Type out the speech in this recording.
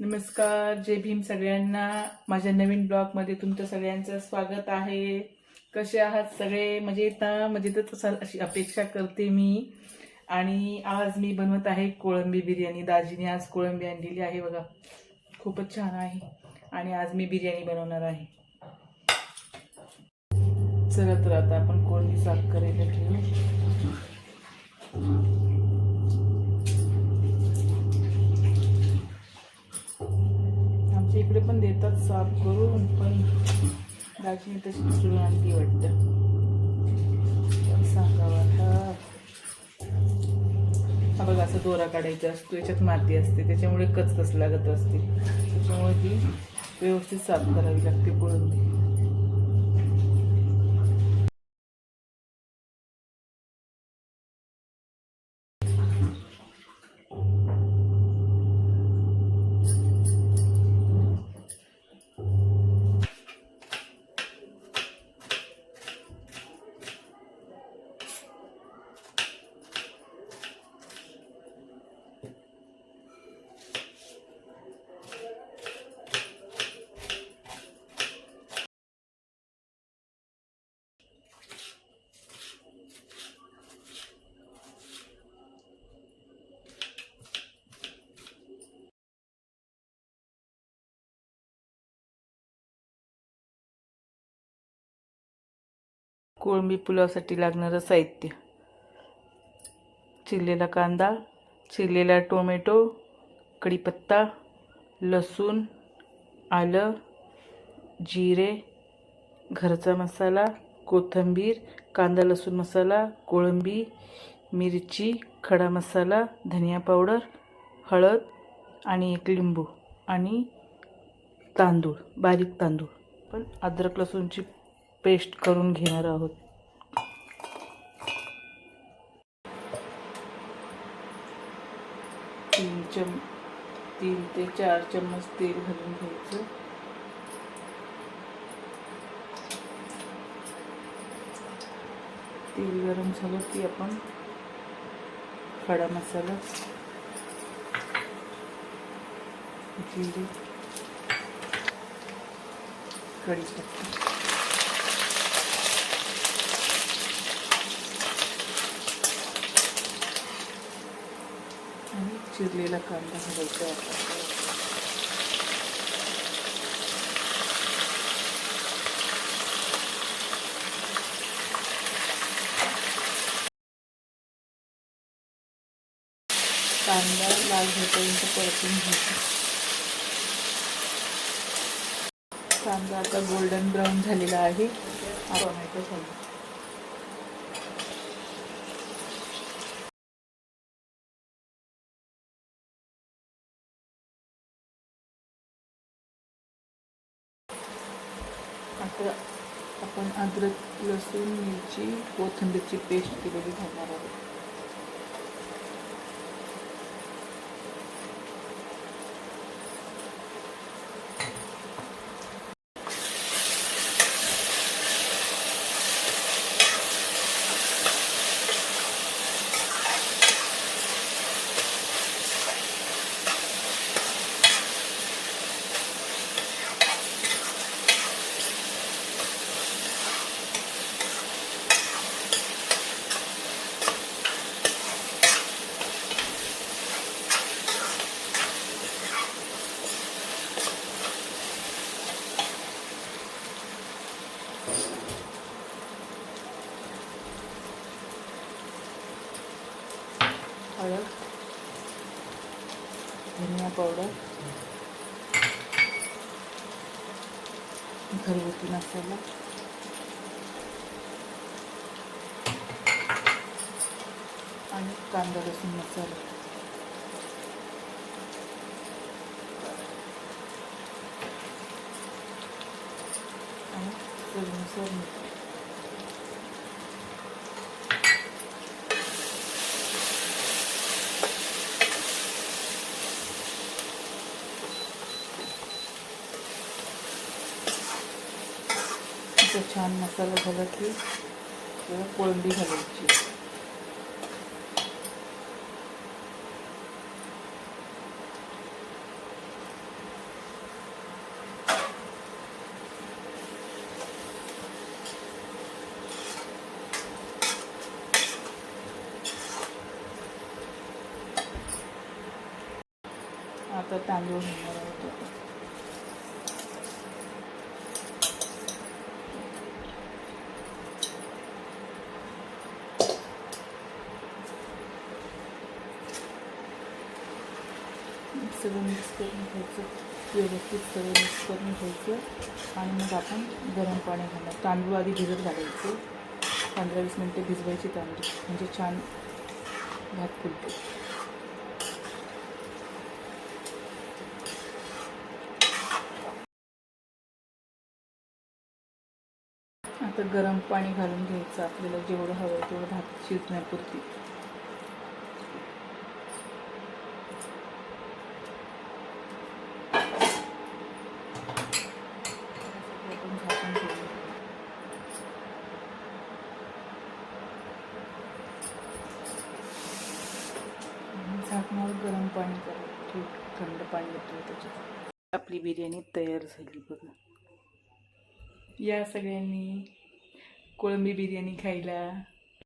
नमस्कार, जय भीम सगळ्यांना. माझ्या नवीन ब्लॉगमध्ये तुमच्या सगळ्यांचं स्वागत आहे. कसे आहात सगळे? मजेतच अशी अपेक्षा करते मी. आणि आज मी बनवत आहे कोळंबी बिर्याणी. दाजीने आज कोळंबी आणलेली आहे बघा, खूपच छान आहे. आणि आज मी बिर्याणी बनवणार आहे. चला तर आता आपण कोळंबी साफ करायला ठेवू. इकडे पण देतात साफ करून, पण दाजीने तशी दुसरी आणली वाटतं. सांगावं आता. हा बघा, असं दोरा काढायचा असतो, याच्यात माती असते, त्याच्यामुळे कचकच लागत असते. त्याच्यामुळे ती व्यवस्थित साफ करावी लागते कोळंबी. कोळंबी पुलावासाठी लागणारं साहित्य: चिरलेला कांदा, चिरलेला टोमॅटो, कढीपत्ता, लसूण, आलं, जिरे, घरचा मसाला, कोथिंबीर, कांदा लसूण मसाला, कोळंबी, मिरची, खडा मसाला, धनिया पावडर, हळद आणि एक लिंबू आणि तांदूळ, बारीक तांदूळ. पण अद्रक लसूणची पेस्ट करून घेणार आहोत. तीन ते 4 चम्मच तेल घालून घ्यायचं. तेल गरम झालं की आपण खडा मसाला, जिरे, कढीपत्ता आणि चिरलेला कांदा घालायचा आहे. कांदा लाल होईपर्यंत परतून घ्यायचा. कांदा आता गोल्डन ब्राऊन झालेला आहे. टोमॅटो घालू. आता आपण अद्रक लसूण मिरची कोथिंबीरची पेस्ट केलेली घालणार आहोत. हळद, धनिया पावडर, घरगुती मसाला आणि कांदा लसूण मसाला आणि चवीनुसार मीठ. छान मसाला झाला की कोळंबी घालायची. आता तांदूळ घालणार आहोत आपण. सगळं मिक्स करून घ्यायचं, व्यवस्थित सगळं मिक्स करून घ्यायचं आणि मग आपण गरम पाणी घालणार. तांदूळ आधी भिजत घालायचे, 15-20 मिनटं भिजवायचे तांदूळ, म्हणजे छान भात फुलतो. आता गरम पाणी घालून घ्यायचं, आपल्याला जेवढं हवं आहे तेवढं भात शिजण्यापुरती. झाकून घेऊया. झाकणावर गरम पाणी करायचं, थंड पाणी येतं त्याच्यात. आपली बिर्याणी तयार झाली बघा. या सगळ्यांनी कोळंबी बिर्याणी खायला.